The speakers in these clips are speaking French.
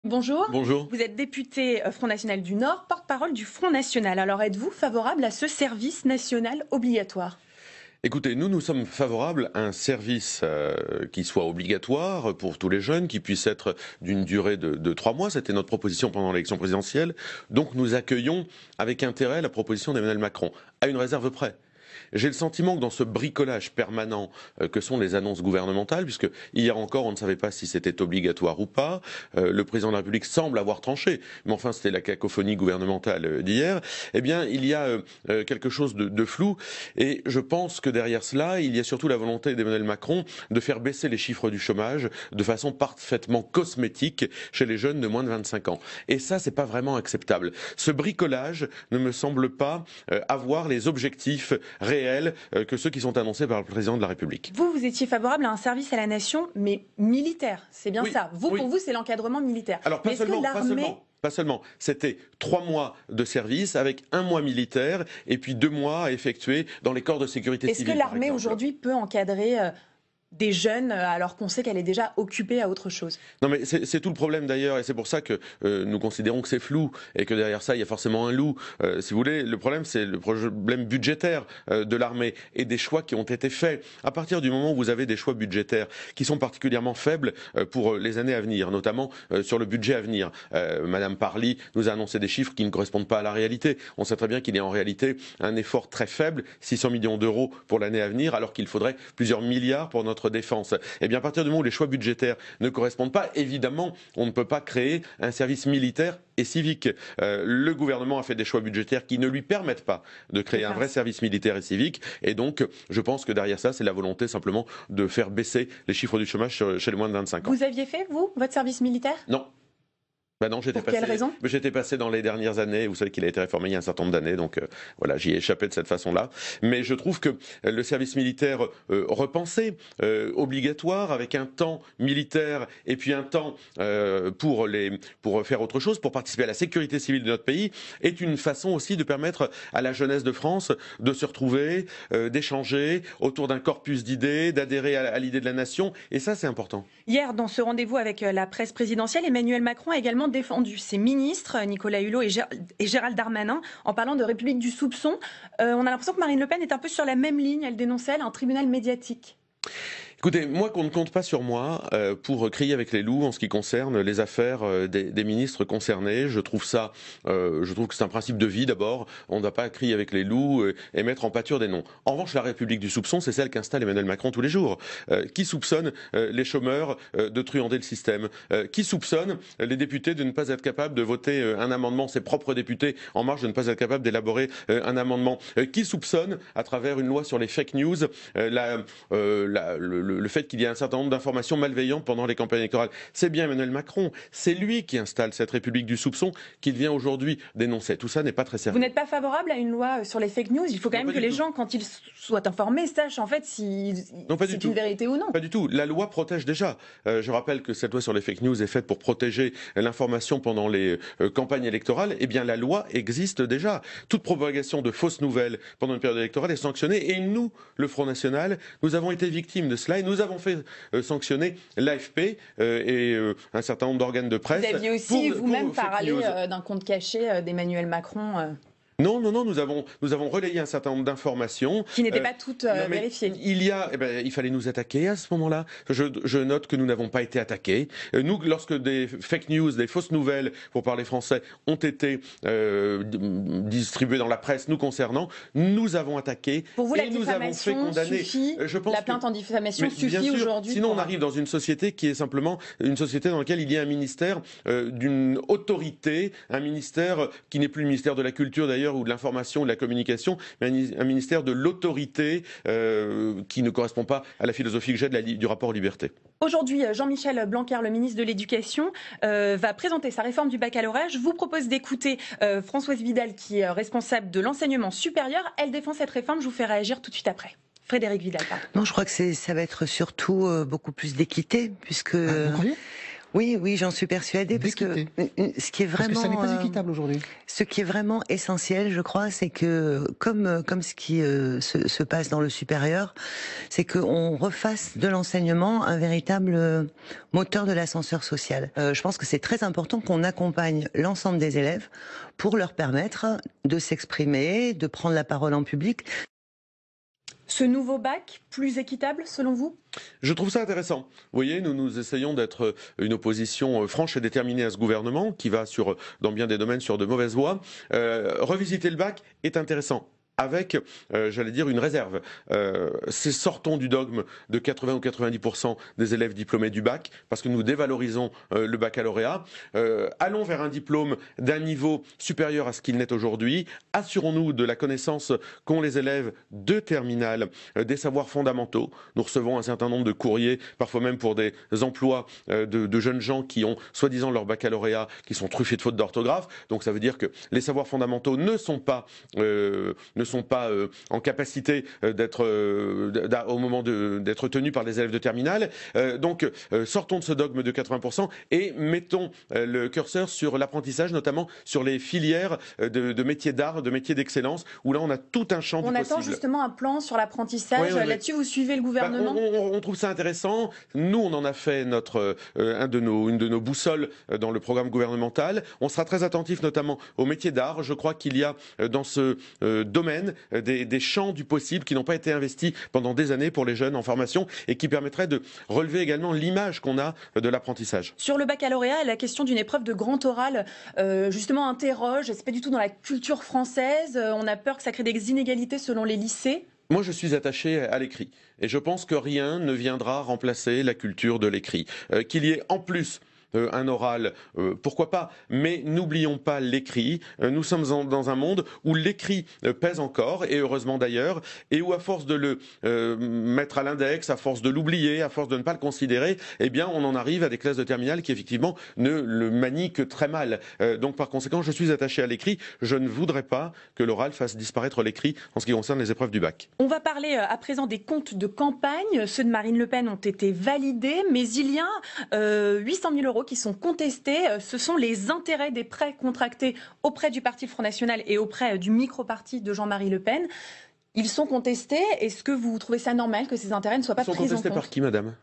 Bonjour, Bonjour. vous êtes député Front National du Nord, porte-parole du Front National. Alors êtes-vous favorable à ce service national obligatoire? Écoutez, nous sommes favorables à un service qui soit obligatoire pour tous les jeunes, qui puisse être d'une durée de 3 mois. C'était notre proposition pendant l'élection présidentielle. Donc nous accueillons avec intérêt la proposition d'Emmanuel Macron, à une réserve près. J'ai le sentiment que dans ce bricolage permanent que sont les annonces gouvernementales, puisque hier encore on ne savait pas si c'était obligatoire ou pas, le président de la République semble avoir tranché, mais enfin c'était la cacophonie gouvernementale d'hier, eh bien il y a quelque chose de flou, et je pense que derrière cela, il y a surtout la volonté d'Emmanuel Macron de faire baisser les chiffres du chômage de façon parfaitement cosmétique chez les jeunes de moins de 25 ans. Et ça, c'est pas vraiment acceptable. Ce bricolage ne me semble pas avoir les objectifs réels que ceux qui sont annoncés par le président de la République. Vous étiez favorable à un service à la nation, mais militaire, c'est bien Oui, ça. oui. Pour vous, c'est l'encadrement militaire. Alors pas Mais est-ce que seulement, pas l'armée... seulement. Pas seulement, c'était 3 mois de service avec 1 mois militaire et puis 2 mois à effectuer dans les corps de sécurité Est-ce civile. que l'armée aujourd'hui peut encadrer des jeunes alors qu'on sait qu'elle est déjà occupée à autre chose? Non mais c'est tout le problème d'ailleurs, et c'est pour ça que nous considérons que c'est flou et que derrière ça il y a forcément un loup. Si vous voulez, le problème c'est le problème budgétaire de l'armée et des choix qui ont été faits. À partir du moment où vous avez des choix budgétaires qui sont particulièrement faibles pour les années à venir, notamment sur le budget à venir. Madame Parly nous a annoncé des chiffres qui ne correspondent pas à la réalité. On sait très bien qu'il y a en réalité un effort très faible, 600 millions d'euros pour l'année à venir, alors qu'il faudrait plusieurs milliards pour notre défense. Et bien à partir du moment où les choix budgétaires ne correspondent pas, évidemment, on ne peut pas créer un service militaire et civique. Le gouvernement a fait des choix budgétaires qui ne lui permettent pas de créer un vrai service militaire et civique. Et donc, je pense que derrière ça, c'est la volonté simplement de faire baisser les chiffres du chômage chez les moins de 25 ans. Vous aviez fait, vous, votre service militaire? Non. Ben non, Pour quelle raison? J'étais passé dans les dernières années. Vous savez qu'il a été réformé il y a un certain nombre d'années, donc voilà, j'y ai échappé de cette façon-là. Mais je trouve que le service militaire repensé, obligatoire, avec un temps militaire et puis un temps pour faire autre chose, pour participer à la sécurité civile de notre pays, est une façon aussi de permettre à la jeunesse de France de se retrouver, d'échanger autour d'un corpus d'idées, d'adhérer à l'idée de la nation. Et ça, c'est important. Hier, dans ce rendez-vous avec la presse présidentielle, Emmanuel Macron a également défendu ses ministres, Nicolas Hulot et Gérald Darmanin, en parlant de République du soupçon. On a l'impression que Marine Le Pen est un peu sur la même ligne. Elle dénonçait, elle, un tribunal médiatique. Écoutez, moi qu'on ne compte pas sur moi pour crier avec les loups en ce qui concerne les affaires des ministres concernés. Je trouve que c'est un principe de vie d'abord. On ne va pas crier avec les loups et mettre en pâture des noms. En revanche, la République du soupçon, c'est celle qu'installe Emmanuel Macron tous les jours. Qui soupçonne les chômeurs de truander le système? Qui soupçonne les députés de ne pas être capables de voter un amendement, ses propres députés en marche de ne pas être capables d'élaborer un amendement? Qui soupçonne, à travers une loi sur les fake news, le fait qu'il y ait un certain nombre d'informations malveillantes pendant les campagnes électorales? C'est bien Emmanuel Macron, c'est lui qui installe cette République du soupçon qu'il vient aujourd'hui dénoncer. Tout ça n'est pas très sérieux. Vous n'êtes pas favorable à une loi sur les fake news? Il faut quand même que les gens, quand ils soient informés, sachent en fait si c'est une vérité ou non. Pas du tout. La loi protège déjà. Je rappelle que cette loi sur les fake news est faite pour protéger l'information pendant les campagnes électorales. Eh bien, la loi existe déjà. Toute propagation de fausses nouvelles pendant une période électorale est sanctionnée. Et nous, le Front National, nous avons été victimes de cela et nous avons fait sanctionner l'AFP et un certain nombre d'organes de presse. Vous aviez aussi vous-même parlé d'un compte caché d'Emmanuel Macron. Non, nous avons relayé un certain nombre d'informations Qui n'étaient pas toutes vérifiées. Il fallait nous attaquer à ce moment-là. Je note que nous n'avons pas été attaqués. Nous, lorsque des fake news, des fausses nouvelles, pour parler français, ont été distribuées dans la presse nous concernant, nous avons attaqué. Pour vous, et la nous avons fait condamner. suffit, la plainte en diffamation suffit aujourd'hui? Sinon, on arrive dans une société qui est simplement une société dans laquelle il y a un ministère d'une autorité, un ministère qui n'est plus le ministère de la Culture d'ailleurs, ou de l'information, ou de la communication, mais un ministère de l'autorité qui ne correspond pas à la philosophie que j'ai du rapport aux libertés. Aujourd'hui, Jean-Michel Blanquer, le ministre de l'Éducation, va présenter sa réforme du baccalauréat. Je vous propose d'écouter Françoise Vidal, qui est responsable de l'enseignement supérieur. Elle défend cette réforme. Je vous fais réagir tout de suite après. Frédérique Vidal, pardon. Non, je crois que ça va être surtout beaucoup plus d'équité, puisque... Oui, oui, j'en suis persuadée, parce que ce qui est vraiment, parce que ça n'est pas équitable aujourd'hui. Ce qui est vraiment essentiel, je crois, c'est que comme ce qui se passe dans le supérieur, c'est qu'on refasse de l'enseignement un véritable moteur de l'ascenseur social. Je pense que c'est très important qu'on accompagne l'ensemble des élèves pour leur permettre de s'exprimer, de prendre la parole en public. Ce nouveau bac, plus équitable selon vous ? Je trouve ça intéressant. Vous voyez, nous essayons d'être une opposition franche et déterminée à ce gouvernement qui va dans bien des domaines sur de mauvaises voies. Revisiter le bac est intéressant. Avec, j'allais dire, une réserve. Sortons du dogme de 80 ou 90% des élèves diplômés du bac, parce que nous dévalorisons le baccalauréat. Allons vers un diplôme d'un niveau supérieur à ce qu'il n'est aujourd'hui. Assurons-nous de la connaissance qu'ont les élèves de terminale des savoirs fondamentaux. Nous recevons un certain nombre de courriers, parfois même pour des emplois de jeunes gens qui ont soi-disant leur baccalauréat, qui sont truffés de fautes d'orthographe. Donc ça veut dire que les savoirs fondamentaux ne sont pas en capacité au moment d'être tenus par les élèves de terminale. Donc sortons de ce dogme de 80% et mettons le curseur sur l'apprentissage, notamment sur les filières de métiers d'art, de métiers d'excellence, où là on a tout un champ du possible. On attend justement un plan sur l'apprentissage. Oui. Là-dessus, vous suivez le gouvernement ? On trouve ça intéressant. Nous, on en a fait une de nos boussoles dans le programme gouvernemental. On sera très attentif notamment aux métiers d'art. Je crois qu'il y a dans ce domaine des champs du possible qui n'ont pas été investis pendant des années pour les jeunes en formation et qui permettraient de relever également l'image qu'on a de l'apprentissage. Sur le baccalauréat, la question d'une épreuve de grand oral justement interroge. C'est pas du tout dans la culture française. On a peur que ça crée des inégalités selon les lycées. Moi, je suis attaché à l'écrit et je pense que rien ne viendra remplacer la culture de l'écrit. Qu'il y ait en plus un oral, pourquoi pas, mais n'oublions pas l'écrit. Nous sommes dans un monde où l'écrit pèse encore, et heureusement d'ailleurs, et où à force de le mettre à l'index, à force de l'oublier, à force de ne pas le considérer, eh bien on en arrive à des classes de terminale qui effectivement ne le manient que très mal. Donc par conséquent, je suis attaché à l'écrit. Je ne voudrais pas que l'oral fasse disparaître l'écrit en ce qui concerne les épreuves du bac. On va parler à présent des comptes de campagne. Ceux de Marine Le Pen ont été validés, mais il y a 800 000 € qui sont contestés. Ce sont les intérêts des prêts contractés auprès du parti Front National et auprès du micro-parti de Jean-Marie Le Pen. Ils sont contestés. Est-ce que vous trouvez ça normal que ces intérêts ne soient pas pris en compte ? Ils sont contestés par qui, madame ?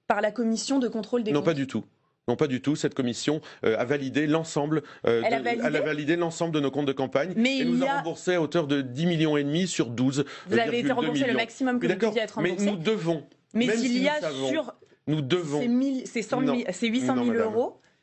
Par la commission de contrôle des comptes. Non, pas du tout. Non, pas du tout. Cette commission a validé l'ensemble. Elle a validé l'ensemble de nos comptes de campagne. Mais et nous a remboursé à hauteur de 10,5 millions sur 12. Vous avez été remboursé le maximum que vous deviez être remboursé. Mais nous devons. Mais il y a sur ces 800 000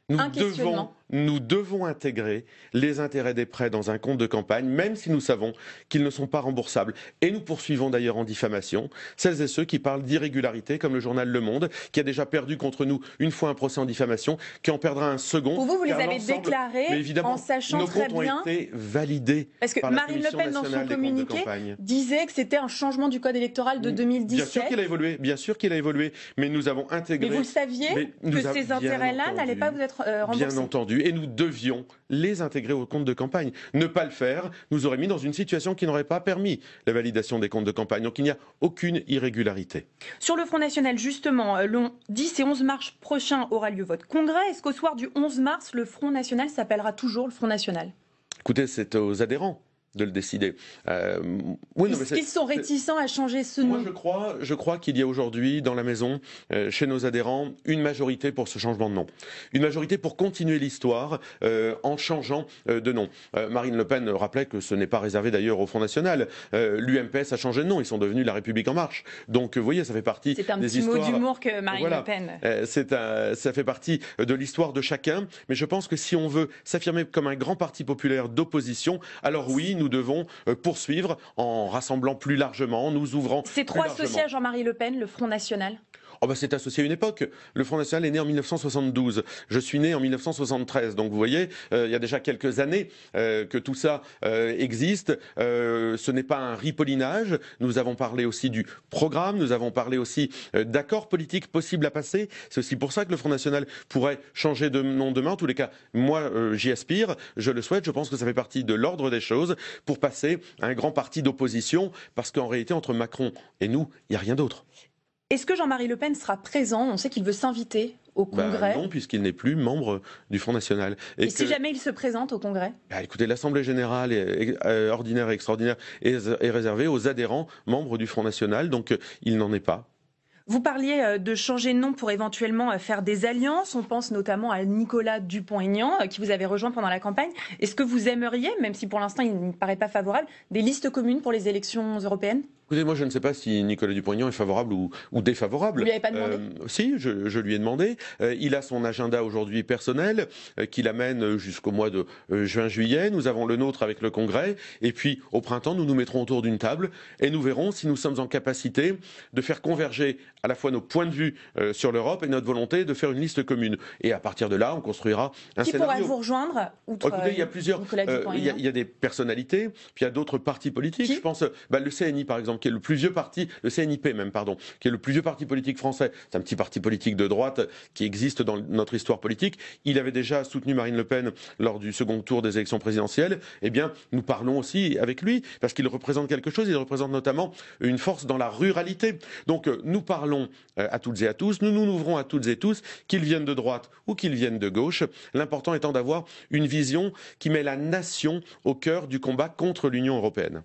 €. Nous devons intégrer les intérêts des prêts dans un compte de campagne, même si nous savons qu'ils ne sont pas remboursables. Et nous poursuivons d'ailleurs en diffamation celles et ceux qui parlent d'irrégularité, comme le journal Le Monde, qui a déjà perdu contre nous une fois un procès en diffamation, qui en perdra un second. Pour vous, vous les avez déclarés en sachant très bien... Nos comptes ont été validés. Parce que Marine Le Pen, dans son communiqué, disait que c'était un changement du code électoral de 2017. Bien sûr qu'il a évolué, mais nous avons intégré... Mais vous le saviez que ces intérêts-là n'allaient pas vous être remboursés ? Bien entendu. Et nous devions les intégrer au compte de campagne. Ne pas le faire nous aurait mis dans une situation qui n'aurait pas permis la validation des comptes de campagne. Donc il n'y a aucune irrégularité. Sur le Front National, justement, le 10 et 11 mars prochain aura lieu votre congrès. Est-ce qu'au soir du 11 mars, le Front National s'appellera toujours le Front National ? Écoutez, c'est aux adhérents de le décider. Est-ce qu'ils sont réticents à changer ce nom ? Moi, je crois qu'il y a aujourd'hui dans la maison, chez nos adhérents, une majorité pour ce changement de nom. Une majorité pour continuer l'histoire en changeant de nom. Marine Le Pen rappelait que ce n'est pas réservé d'ailleurs au Front National. L'UMPS a changé de nom, ils sont devenus La République En Marche. Donc vous voyez, ça fait partie des histoires... C'est un petit mot d'humour que Marine Le Pen... ça fait partie de l'histoire de chacun. Mais je pense que si on veut s'affirmer comme un grand parti populaire d'opposition, alors oui, nous devons poursuivre en rassemblant plus largement, nous ouvrant. C'est trop associé à Jean-Marie Le Pen, le Front National ? C'est associé à une époque. Le Front National est né en 1972. Je suis né en 1973. Donc vous voyez, il y a déjà quelques années que tout ça existe. Ce n'est pas un ripollinage. Nous avons parlé aussi du programme. Nous avons parlé aussi d'accords politiques possibles à passer. C'est aussi pour ça que le Front National pourrait changer de nom demain. En tous les cas, moi, j'y aspire. Je le souhaite. Je pense que ça fait partie de l'ordre des choses pour passer à un grand parti d'opposition. Parce qu'en réalité, entre Macron et nous, il n'y a rien d'autre. Est-ce que Jean-Marie Le Pen sera présent? On sait qu'il veut s'inviter au Congrès. Non, puisqu'il n'est plus membre du Front National. Et si jamais il se présente au Congrès? Écoutez, l'Assemblée générale ordinaire et extraordinaire est réservée aux adhérents membres du Front National, donc il n'en est pas. Vous parliez de changer de nom pour éventuellement faire des alliances. On pense notamment à Nicolas Dupont-Aignan, qui vous avait rejoint pendant la campagne. Est-ce que vous aimeriez, même si pour l'instant il ne paraît pas favorable, des listes communes pour les élections européennes? Écoutez, moi je ne sais pas si Nicolas Dupont-Aignan est favorable ou défavorable. Vous lui avez pas demandé? Si, je lui ai demandé. Il a son agenda aujourd'hui personnel qui l'amène jusqu'au mois de juin-juillet. Nous avons le nôtre avec le Congrès. Et puis au printemps, nous nous mettrons autour d'une table et nous verrons si nous sommes en capacité de faire converger à la fois nos points de vue sur l'Europe et notre volonté de faire une liste commune. Et à partir de là, on construira un scénario. Qui pourrait vous rejoindre outre Écoutez, il y a plusieurs. Il y a des personnalités, puis il y a d'autres partis politiques. Je pense le CNI par exemple, qui est le plus vieux parti, le CNIP même, pardon, qui est le plus vieux parti politique français. C'est un petit parti politique de droite qui existe dans notre histoire politique. Il avait déjà soutenu Marine Le Pen lors du second tour des élections présidentielles. Eh bien, nous parlons aussi avec lui, parce qu'il représente quelque chose. Il représente notamment une force dans la ruralité. Donc, nous parlons à toutes et à tous. Nous nous ouvrons à toutes et tous, qu'ils viennent de droite ou qu'ils viennent de gauche. L'important étant d'avoir une vision qui met la nation au cœur du combat contre l'Union européenne.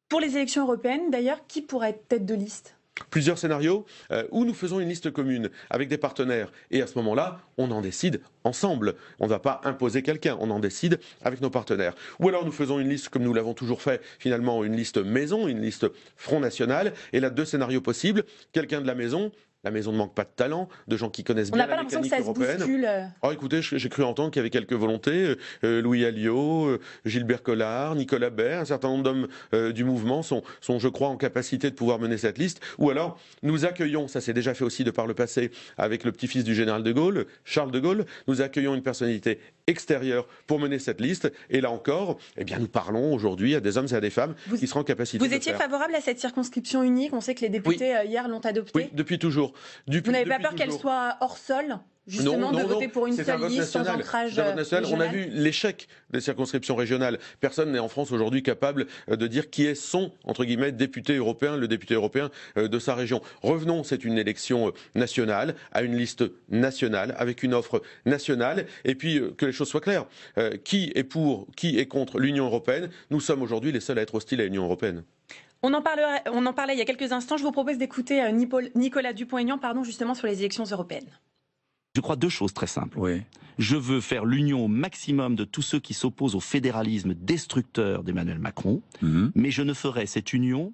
Pour les élections européennes, d'ailleurs, qui pourrait être tête de liste? Plusieurs scénarios où nous faisons une liste commune avec des partenaires. Et à ce moment-là, on en décide ensemble. On ne va pas imposer quelqu'un, on en décide avec nos partenaires. Ou alors nous faisons une liste comme nous l'avons toujours fait, finalement une liste maison, une liste Front National. Et là, deux scénarios possibles. Quelqu'un de la maison. La maison ne manque pas de talent, de gens qui connaissent bien la mécanique européenne. On n'a pas l'impression que ça se bouscule. Oh, écoutez, j'ai cru entendre qu'il y avait quelques volontés. Louis Alliot, Gilbert Collard, Nicolas Baer, un certain nombre d'hommes du mouvement sont, je crois, en capacité de pouvoir mener cette liste. Ou alors, nous accueillons, ça s'est déjà fait aussi de par le passé, avec le petit-fils du général de Gaulle, Charles de Gaulle, nous accueillons une personnalité extérieure pour mener cette liste. Et là encore, eh bien, nous parlons aujourd'hui à des hommes et à des femmes qui seront en capacité de le faire. Vous étiez favorable à cette circonscription unique? On sait que les députés, hier, l'ont adoptée. Oui, depuis toujours. Vous n'avez pas peur qu'elle soit hors sol, justement, de voter pour une seule liste sans ancrage régional? On a vu l'échec des circonscriptions régionales. Personne n'est en France aujourd'hui capable de dire qui est son, entre guillemets, député européen, le député européen de sa région. Revenons, c'est une élection nationale, à une liste nationale, avec une offre nationale, et puis que les choses soient claires. Qui est pour, qui est contre l'Union européenne? Nous sommes aujourd'hui les seuls à être hostiles à l'Union européenne. On en parlait il y a quelques instants. Je vous propose d'écouter Nicolas Dupont-Aignan, justement sur les élections européennes. Je crois deux choses très simples. Oui. Je veux faire l'union au maximum de tous ceux qui s'opposent au fédéralisme destructeur d'Emmanuel Macron, mais je ne ferai cette union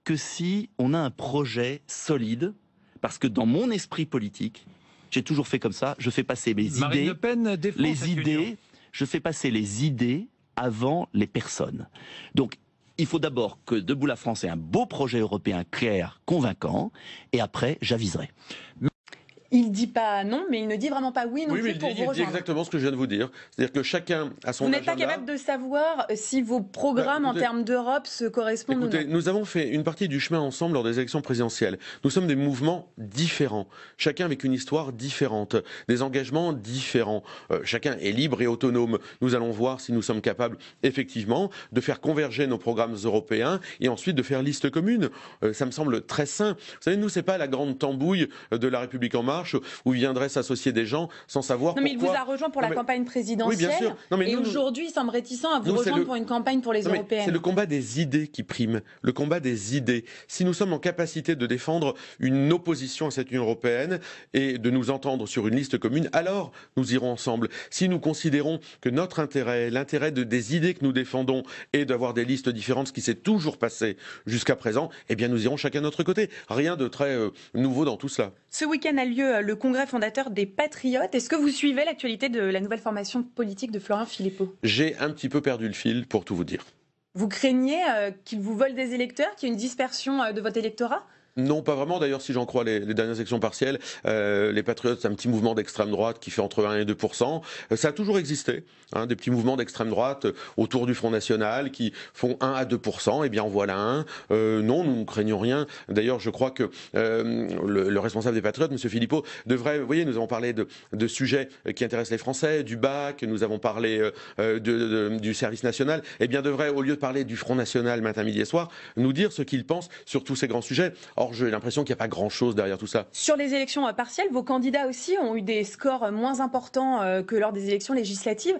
que si on a un projet solide, parce que dans mon esprit politique, j'ai toujours fait comme ça, je fais passer mes Marine Le Pen défend cette union. Je fais passer les idées avant les personnes. Donc, il faut d'abord que Debout la France ait un beau projet européen clair, convaincant, et après, j'aviserai. Il dit pas non, mais il ne dit vraiment pas oui non plus mais pour vous il dit rejoindre. Exactement ce que je viens de vous dire. C'est-à-dire que chacun a son agenda. Vous n'êtes pas capable de savoir si vos programmes en termes d'Europe se correspondent ou non? Nous avons fait une partie du chemin ensemble lors des élections présidentielles. Nous sommes des mouvements différents, chacun avec une histoire différente, des engagements différents. Chacun est libre et autonome. Nous allons voir si nous sommes capables, effectivement, de faire converger nos programmes européens et ensuite de faire liste commune. Ça me semble très sain. Vous savez, nous, c'est pas la grande tambouille de La République en marche où viendraient s'associer des gens sans savoir pourquoi. Mais il vous a rejoint pour la campagne présidentielle. Oui, bien sûr. Et aujourd'hui, il semble réticent à vous rejoindre pour une campagne pour les européennes. C'est le combat des idées qui prime, le combat des idées. Si nous sommes en capacité de défendre une opposition à cette Union européenne et de nous entendre sur une liste commune, alors nous irons ensemble. Si nous considérons que notre intérêt, l'intérêt des idées que nous défendons est d'avoir des listes différentes, ce qui s'est toujours passé jusqu'à présent, eh bien nous irons chacun de notre côté. Rien de très nouveau dans tout cela. Ce week-end a lieu le congrès fondateur des Patriotes. Est-ce que vous suivez l'actualité de la nouvelle formation politique de Florian Philippot? J'ai un petit peu perdu le fil, pour tout vous dire. Vous craignez qu'ils vous volent des électeurs, qu'il y ait une dispersion de votre électorat? Non, pas vraiment. D'ailleurs, si j'en crois les dernières élections partielles, les Patriotes, c'est un petit mouvement d'extrême droite qui fait entre 1 et 2%. Ça a toujours existé, hein, des petits mouvements d'extrême droite autour du Front National qui font 1 à 2%. Eh bien, en voilà un. Non, nous ne craignons rien. D'ailleurs, je crois que le responsable des Patriotes, M. Philippot, devrait... Vous voyez, nous avons parlé de sujets qui intéressent les Français, du bac, nous avons parlé du service national. Eh bien, devrait, au lieu de parler du Front National matin, midi et soir, nous dire ce qu'il pense sur tous ces grands sujets. Or, j'ai l'impression qu'il n'y a pas grand-chose derrière tout ça. Sur les élections partielles, vos candidats aussi ont eu des scores moins importants que lors des élections législatives.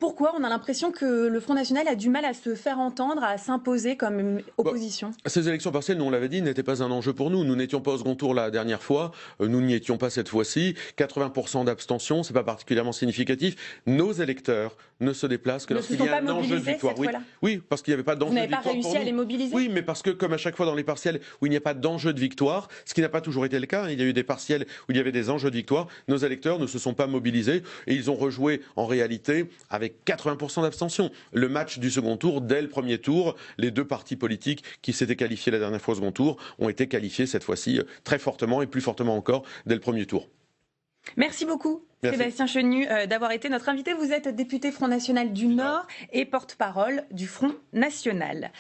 Pourquoi on a l'impression que le Front National a du mal à se faire entendre, à s'imposer comme opposition? Ces élections partielles, nous on l'avait dit, n'étaient pas un enjeu pour nous. Nous n'étions pas au second tour la dernière fois, nous n'y étions pas cette fois-ci. 80% d'abstention, c'est pas particulièrement significatif. Nos électeurs ne se déplacent que lorsqu'il y a un enjeu de victoire. Oui, parce qu'il n'y avait pas d'enjeu de victoire. Vous n'avez pas réussi à les mobiliser? Oui, mais parce que comme à chaque fois dans les partiels où il n'y a pas d'enjeu de victoire, ce qui n'a pas toujours été le cas, il y a eu des partiels où il y avait des enjeux de victoire, nos électeurs ne se sont pas mobilisés et ils ont rejoué en réalité avec 80% d'abstention. Le match du second tour, dès le premier tour, les deux partis politiques qui s'étaient qualifiés la dernière fois au second tour ont été qualifiés cette fois-ci très fortement et plus fortement encore dès le premier tour. Merci beaucoup, Merci. Sébastien Chenu, d'avoir été notre invité. Vous êtes député Front National du Nord et porte-parole du Front National.